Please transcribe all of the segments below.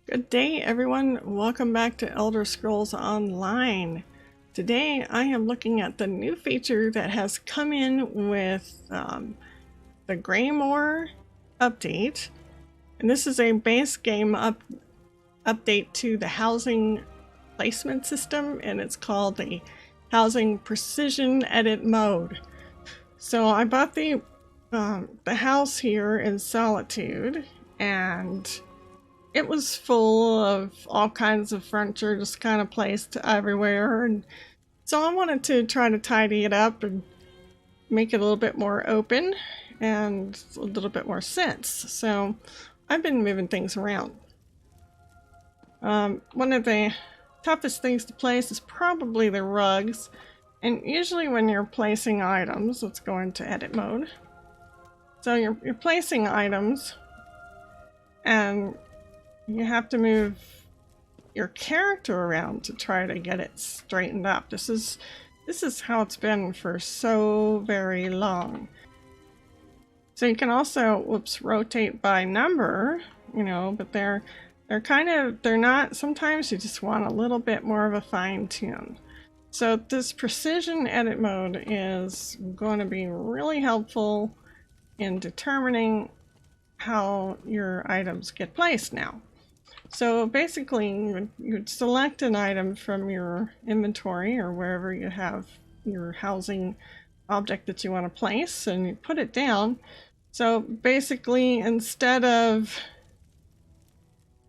Good day, everyone. Welcome back to Elder Scrolls Online. Today, I am looking at the new feature that has come in with the Greymoor update. And this is a base game update to the housing placement system, and it's called the Housing Precision Edit Mode. So I bought the house here in Solitude, and it was full of all kinds of furniture just kind of placed everywhere, and so I wanted to try to tidy it up and make it a little bit more open and a little bit more sense. So I've been moving things around. One of the toughest things to place is probably the rugs, and usually when you're placing items, let's go into edit mode. So you're placing items, and you have to move your character around to try to get it straightened up. This is how it's been for so very long. So you can also, rotate by number, but they're not, sometimes you just want a little bit more of a fine tune. So this precision edit mode is going to be really helpful in determining how your items get placed now. So basically, you would select an item from your inventory or wherever you have your housing object that you want to place, and you put it down. So basically, instead of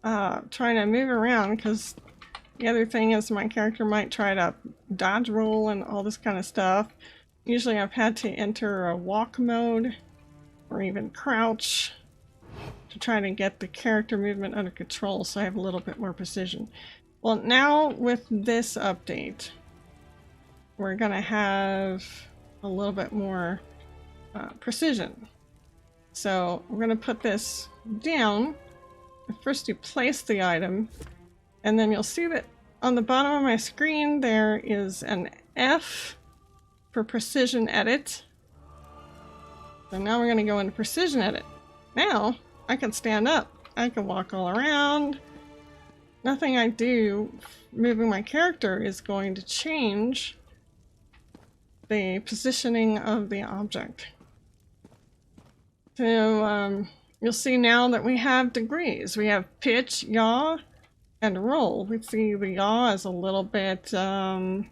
trying to move around, because the other thing is my character might try to dodge roll and all this kind of stuff. Usually I've had to enter a walk mode or even crouch to try to get the character movement under control, so I have a little bit more precision. Well, now with this update, we're going to have a little bit more precision. So we're going to put this down. First you place the item, and then you'll see that on the bottom of my screen there is an F for precision edit. So now we're going to go into precision edit. Now I can stand up, I can walk all around. Nothing I do moving my character is going to change the positioning of the object. So you'll see now that we have degrees. We have pitch, yaw, and roll. We see the yaw is a little bit, well,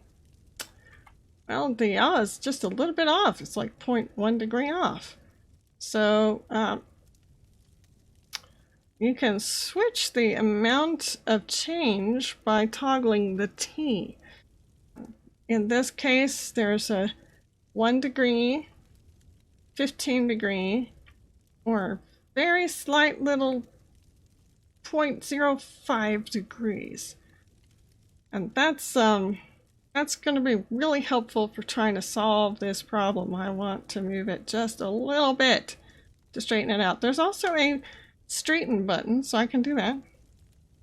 the yaw is just a little bit off. It's like 0.1 degree off. So you can switch the amount of change by toggling the T. In this case, there's a 1 degree, 15 degree, or very slight little 0.05 degrees. And that's going to be really helpful for trying to solve this problem. I want to move it just a little bit to straighten it out. There's also a straighten button, so I can do that,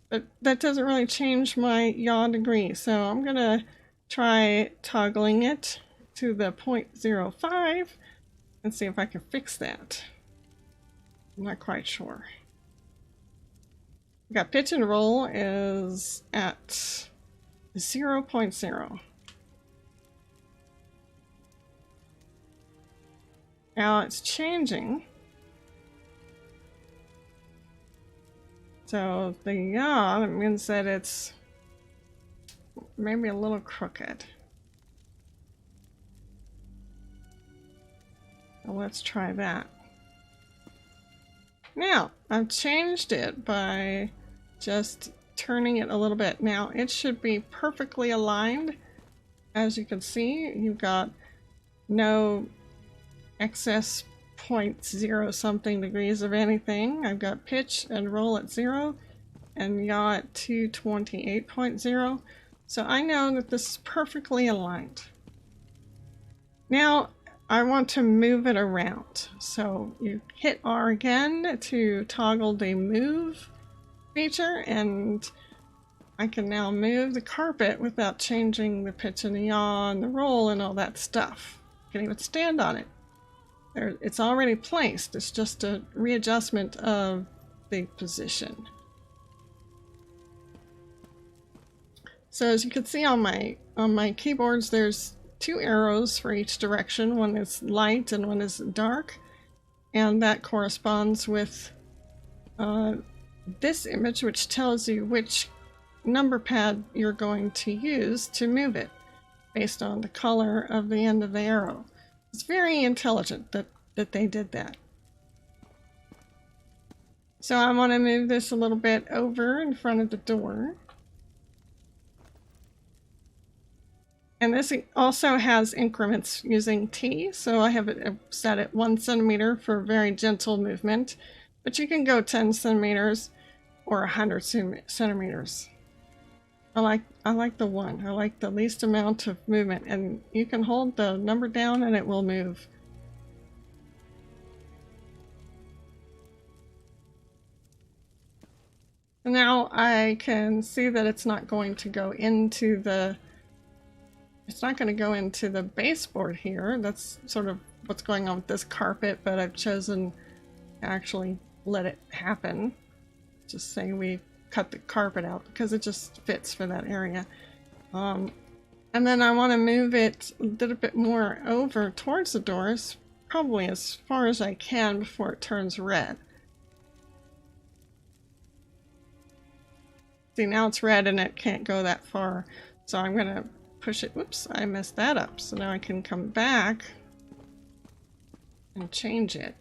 but that doesn't really change my yaw degree. So I'm gonna try toggling it to the 0.05 and see if I can fix that. I'm not quite sure. We got pitch and roll is at 0.0. Now it's changing. So the yaw, that means that it's maybe a little crooked. So let's try that. Now, I've changed it by just turning it a little bit. Now, it should be perfectly aligned. As you can see, you've got no excess 0.0 something degrees of anything. I've got pitch and roll at 0 and yaw at 228.0. So I know that this is perfectly aligned. Now I want to move it around. So you hit R again to toggle the move feature, and I can now move the carpet without changing the pitch and the yaw and the roll and all that stuff. I can even stand on it. It's already placed. It's just a readjustment of the position. So as you can see on my keyboards, there's 2 arrows for each direction. One is light and one is dark, and that corresponds with this image, which tells you which number pad you're going to use to move it based on the color of the end of the arrow. It's very intelligent that they did that. So I want to move this a little bit over in front of the door. And this also has increments using T, so I have it set at 1 centimeter for very gentle movement, but you can go 10 centimeters or 100 centimeters. I like the 1. I like the least amount of movement, and you can hold the number down and it will move. Now I can see that it's not going to go into the baseboard here. That's sort of what's going on with this carpet, but I've chosen to actually let it happen. Just say we cut the carpet out because it just fits for that area. And then I want to move it a little bit more over towards the doors, probably as far as I can before it turns red. See, now it's red and it can't go that far, so I'm going to push it. Whoops, I messed that up. So now I can come back and change it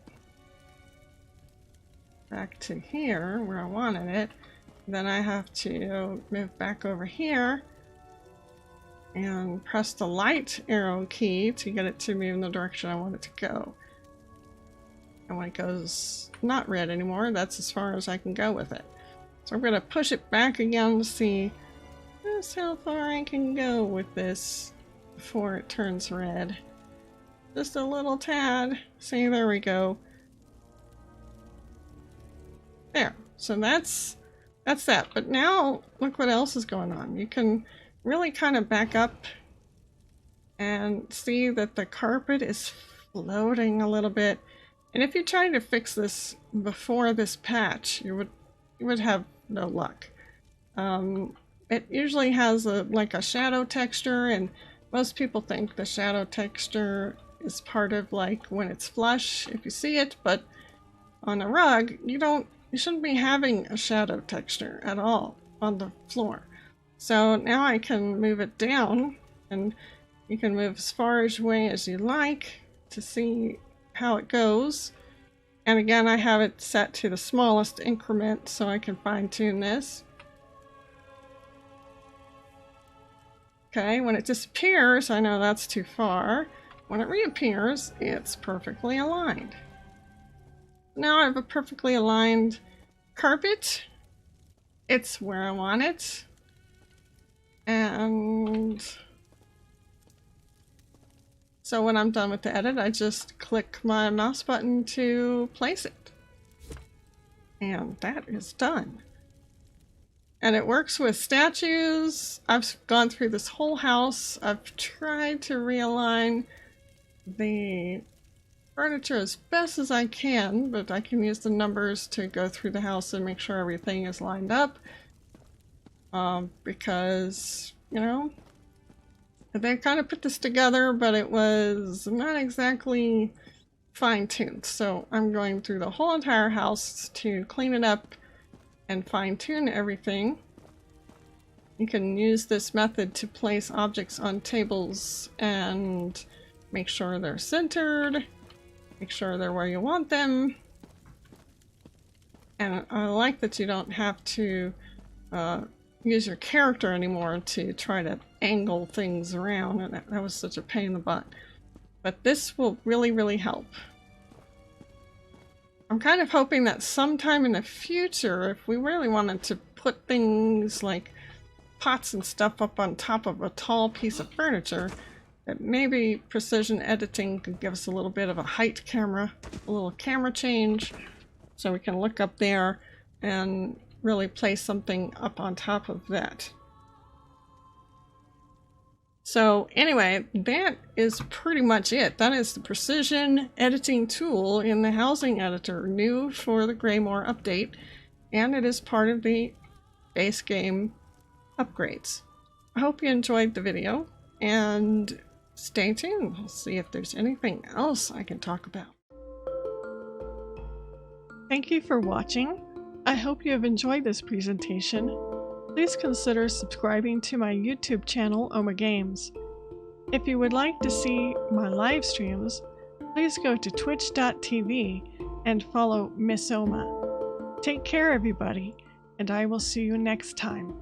back to here where I wanted it. Then I have to move back over here and press the light arrow key to get it to move in the direction I want it to go. And when it goes not red anymore, that's as far as I can go with it. So I'm going to push it back again to see just how far I can go with this before it turns red. Just a little tad. See, there we go. There. So that's that. But now look what else is going on. You can really kind of back up and see that the carpet is floating a little bit. And if you try to fix this before this patch, you would have no luck. It usually has like a shadow texture, and most people think the shadow texture is part of like when it's flush if you see it, but on a rug you shouldn't be having a shadow texture at all on the floor. So now I can move it down, and you can move as far away as you like to see how it goes. And again, I have it set to the smallest increment so I can fine-tune this. Okay, when it disappears, I know that's too far. When it reappears, it's perfectly aligned. Now I have a perfectly aligned carpet. It's where I want it. And so when I'm done with the edit, I just click my mouse button to place it. And that is done. And it works with statues. I've gone through this whole house. I've tried to realign the furniture as best as I can, but I can use the numbers to go through the house and make sure everything is lined up. Because, you know, they kind of put this together, but it was not exactly fine-tuned. So I'm going through the whole entire house to clean it up and fine-tune everything. You can use this method to place objects on tables and make sure they're centered, make sure they're where you want them. And I like that you don't have to use your character anymore to try to angle things around, and that was such a pain in the butt. But this will really, really help. I'm kind of hoping that sometime in the future, if we really wanted to put things like pots and stuff up on top of a tall piece of furniture, that maybe precision editing could give us a little bit of a height camera, a little camera change, so we can look up there and really place something up on top of that. So anyway, that is pretty much it. That is the precision editing tool in the housing editor, new for the Greymoor update, and it is part of the base game upgrades. I hope you enjoyed the video, and stay tuned. We'll see if there's anything else I can talk about. Thank you for watching. I hope you have enjoyed this presentation. Please consider subscribing to my YouTube channel, Oma Games. If you would like to see my live streams, please go to twitch.tv and follow Miss Oma. Take care, everybody, and I will see you next time.